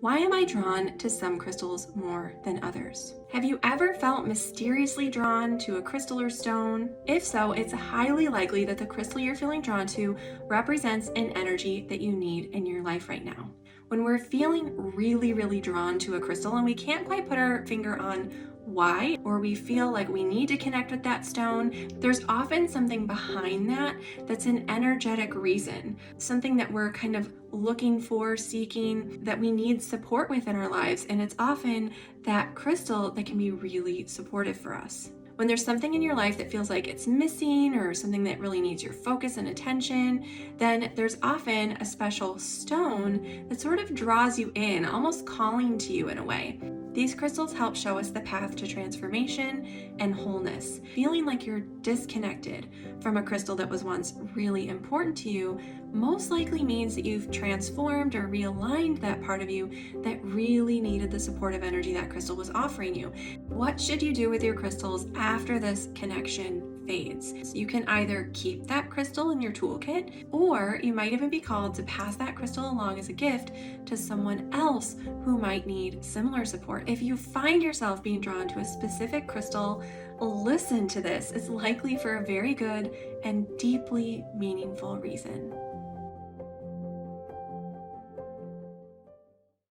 Why am I drawn to some crystals more than others? Have you ever felt mysteriously drawn to a crystal or stone? If so, it's highly likely that the crystal you're feeling drawn to represents an energy that you need in your life right now. When we're feeling really drawn to a crystal and we can't quite put our finger on why, or we feel like we need to connect with that stone, there's often something behind that that's an energetic reason, something that we're kind of looking for, seeking, that we need support with in our lives. And it's often that crystal that can be really supportive for us. When there's something in your life that feels like it's missing or something that really needs your focus and attention, then there's often a special stone that sort of draws you in, almost calling to you in a way. These crystals help show us the path to transformation and wholeness. Feeling like you're disconnected from a crystal that was once really important to you most likely means that you've transformed or realigned that part of you that really needed the supportive energy that crystal was offering you. What should you do with your crystals after this connection fades? So you can either keep that crystal in your toolkit, or you might even be called to pass that crystal along as a gift to someone else who might need similar support. If you find yourself being drawn to a specific crystal, listen to this. It's likely for a very good and deeply meaningful reason.